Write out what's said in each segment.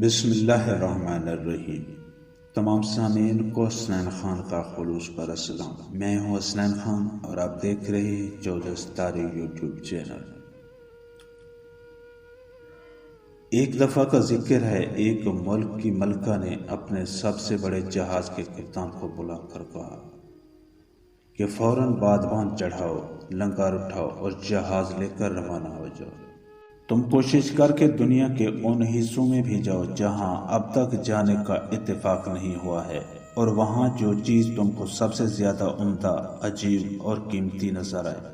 بسم اللہ الرحمن الرحیم۔ تمام سامعین کو حسنین خان کا خلوص پر السلام۔ میں ہوں حسنین خان اور آپ دیکھ رہے ہیں 14 ستارے یوٹیوب چینل۔ ایک دفعہ کا ذکر ہے، ایک ملک کی ملکہ نے اپنے سب سے بڑے جہاز کے کپتان کو بلا کر کہا کہ فوراً بادبان چڑھاؤ، لنگر اٹھاؤ اور جہاز لے کر روانہ ہو جاؤ۔ تم کوشش کر کے دنیا کے ان حصوں میں بھی جاؤ جہاں اب تک جانے کا اتفاق نہیں ہوا ہے، اور وہاں جو چیز تم کو سب سے زیادہ عمدہ، عجیب اور قیمتی نظر آئے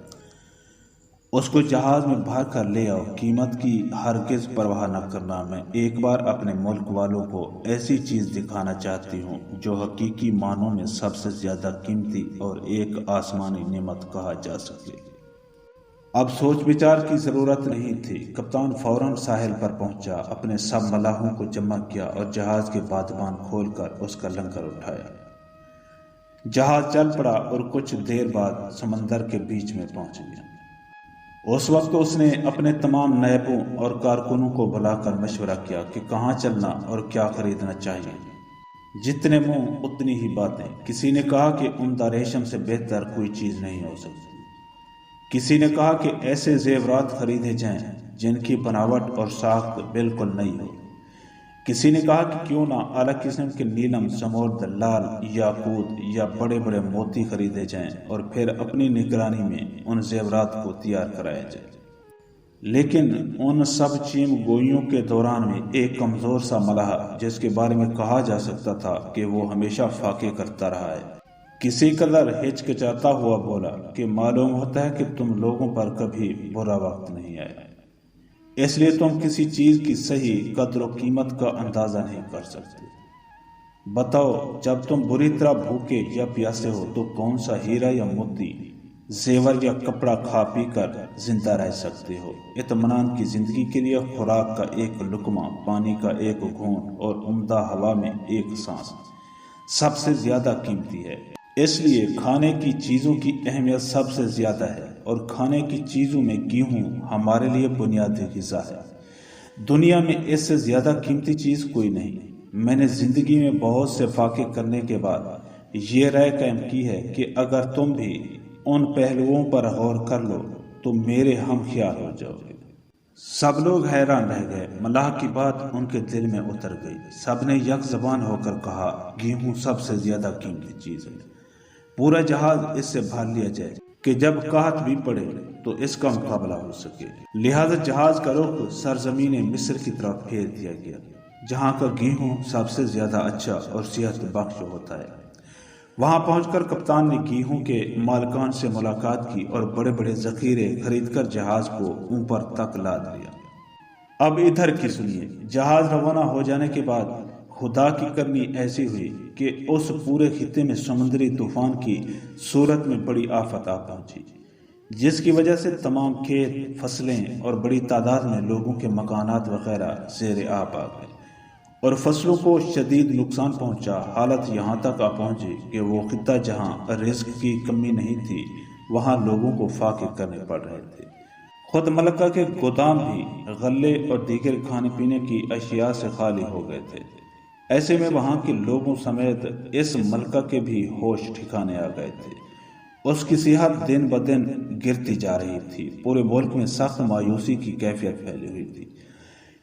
اس کو جہاز میں بھر کر لے آؤ۔ قیمت کی ہرگز پرواہ نہ کرنا۔ میں ایک بار اپنے ملک والوں کو ایسی چیز دکھانا چاہتی ہوں جو حقیقی معنوں میں سب سے زیادہ قیمتی اور ایک آسمانی نعمت کہا جا سکے۔ اب سوچ بچار کی ضرورت نہیں تھی۔ کپتان فوراً ساحل پر پہنچا، اپنے سب ملاحوں کو جمع کیا اور جہاز کے بادبان کھول کر اس کا لنگر اٹھایا۔ جہاز چل پڑا اور کچھ دیر بعد سمندر کے بیچ میں پہنچ گیا۔ اس وقت اس نے اپنے تمام نائبوں اور کارکنوں کو بلا کر مشورہ کیا کہ کہاں چلنا اور کیا خریدنا چاہیے۔ جتنے منہ اتنی ہی باتیں۔ کسی نے کہا کہ عمدہ ریشم سے بہتر کوئی چیز نہیں ہو سکتی۔ کسی نے کہا کہ ایسے زیورات خریدے جائیں جن کی بناوٹ اور ساخت بالکل نئی ہو۔ کسی نے کہا کہ کیوں نہ اعلیٰ قسم کے نیلم، سمرد، لال، یاقوت یا بڑے بڑے موتی خریدے جائیں اور پھر اپنی نگرانی میں ان زیورات کو تیار کرایا جائے۔ لیکن ان سب چیم گوئیوں کے دوران میں ایک کمزور سا ملاح، جس کے بارے میں کہا جا سکتا تھا کہ وہ ہمیشہ فاقے کرتا رہا ہے، کسی قدر ہچکچاتا ہوا بولا کہ معلوم ہوتا ہے کہ تم لوگوں پر کبھی برا وقت نہیں آیا، اس لیے تم کسی چیز کی صحیح قدر و قیمت کا اندازہ نہیں کر سکتے۔ بتاؤ، جب تم بری طرح بھوکے یا پیاسے ہو تو کون سا ہیرا یا موتی، زیور یا کپڑا کھا پی کر زندہ رہ سکتے ہو؟ اطمینان کی زندگی کے لیے خوراک کا ایک لقمہ، پانی کا ایک گھونٹ اور عمدہ ہوا میں ایک سانس سب سے زیادہ قیمتی ہے۔ اس لیے کھانے کی چیزوں کی اہمیت سب سے زیادہ ہے، اور کھانے کی چیزوں میں گیہوں ہمارے لیے بنیادی غذا ہے۔ دنیا میں اس سے زیادہ قیمتی چیز کوئی نہیں۔ میں نے زندگی میں بہت سے فاقے کرنے کے بعد یہ رائے قائم کی ہے کہ اگر تم بھی ان پہلوؤں پر غور کر لو تو میرے ہم خیال ہو جاؤ گے۔ سب لوگ حیران رہ گئے۔ ملاح کی بات ان کے دل میں اتر گئی۔ سب نے یک زبان ہو کر کہا، گیہوں سب سے زیادہ قیمتی چیز ہے۔ پورا جہاز اس سے بھر لیا جائے کہ جب قحط بھی پڑے تو اس کا مقابلہ ہو سکے۔ لہذا جہاز کا رخ سرزمین مصر کی طرف پھیر دیا گیا، جہاں کا گیہوں سب سے زیادہ اچھا اور صحت بخش ہوتا ہے۔ وہاں پہنچ کر کپتان نے گیہوں کے مالکان سے ملاقات کی اور بڑے بڑے ذخیرے خرید کر جہاز کو اوپر تک لاد لیا۔ اب ادھر کی سنیے۔ جہاز روانہ ہو جانے کے بعد خدا کی کرنی ایسی ہوئی کہ اس پورے خطے میں سمندری طوفان کی صورت میں بڑی آفت آ پہنچی، جس کی وجہ سے تمام کھیت، فصلیں اور بڑی تعداد میں لوگوں کے مکانات وغیرہ زیر آب آ گئے اور فصلوں کو شدید نقصان پہنچا۔ حالت یہاں تک آ پہنچی کہ وہ خطہ جہاں رزق کی کمی نہیں تھی، وہاں لوگوں کو فاقے کرنے پڑ رہے تھے۔ خود ملکہ کے گودام بھی غلے اور دیگر کھانے پینے کی اشیاء سے خالی ہو گئے تھے۔ ایسے میں وہاں کے لوگوں سمیت اس ملکہ کے بھی ہوش ٹھکانے آ گئے تھے۔ اس کی صحت دن بدن گرتی جا رہی تھی۔ پورے ملک میں سخت مایوسی کی کیفیت پھیلی ہوئی تھی،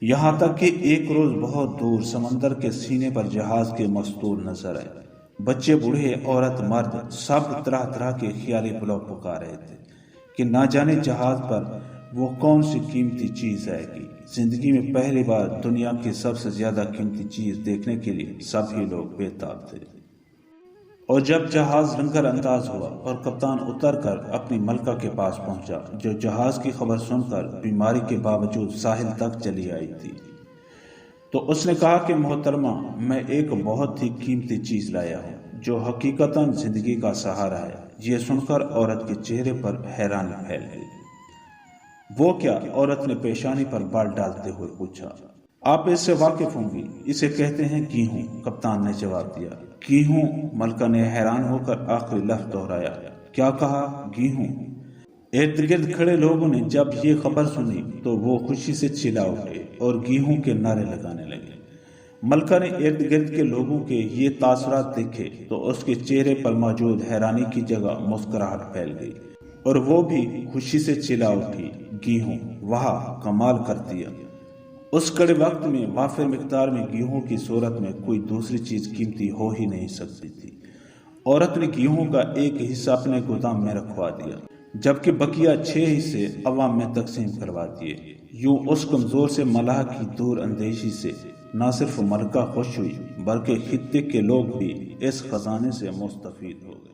یہاں تک کہ ایک روز بہت دور سمندر کے سینے پر جہاز کے مستور نظر آئے۔ بچے، بوڑھے، عورت، مرد، سب طرح طرح کے خیالی پلاؤ پکا رہے تھے کہ نہ جانے جہاز پر وہ کون سی قیمتی چیز آئے گی۔ زندگی میں پہلی بار دنیا کی سب سے زیادہ قیمتی چیز دیکھنے کے لیے سبھی لوگ بےتاب تھے۔ اور جب جہاز لنگر انداز ہوا اور کپتان اتر کر اپنی ملکہ کے پاس پہنچا، جو جہاز کی خبر سن کر بیماری کے باوجود ساحل تک چلی آئی تھی، تو اس نے کہا کہ محترمہ، میں ایک بہت ہی قیمتی چیز لایا ہوں جو حقیقتاً زندگی کا سہارا ہے۔ یہ سن کر عورت کے چہرے پر حیرانی پھیل گئی۔ وہ کیا؟ عورت نے پیشانی پر بال ڈالتے ہوئے پوچھا۔ آپ اس سے واقف ہوں گی، اسے کہتے ہیں گیہوں، کپتان نے جواب دیا۔ گیہوں؟ ملکہ نے حیران ہو کر آخری لفظ دہرایا۔ کیا کہا؟ گیہوں؟ ارد گرد کھڑے لوگوں نے جب یہ خبر سنی تو وہ خوشی سے چلا اٹھے اور گیہوں کے نعرے لگانے لگے۔ ملکہ نے ارد گرد کے لوگوں کے یہ تاثرات دیکھے تو اس کے چہرے پر موجود حیرانی کی جگہ مسکراہٹ پھیل گئی، اور وہ بھی خوشی سے چلا اٹھی، گیہوں، واہ کمال کر دیا! اس کڑے وقت میں وافر مقدار میں گیہوں کی صورت میں کوئی دوسری چیز قیمتی ہو ہی نہیں سکتی تھی۔ عورت نے گیہوں کا ایک حصہ اپنے گودام میں رکھوا دیا، جبکہ بقیہ 6 حصے عوام میں تقسیم کروا دیے۔ یوں اس کمزور سے ملاح کی دور اندیشی سے نہ صرف ملکہ خوش ہوئی، بلکہ خطے کے لوگ بھی اس خزانے سے مستفید ہو گئے۔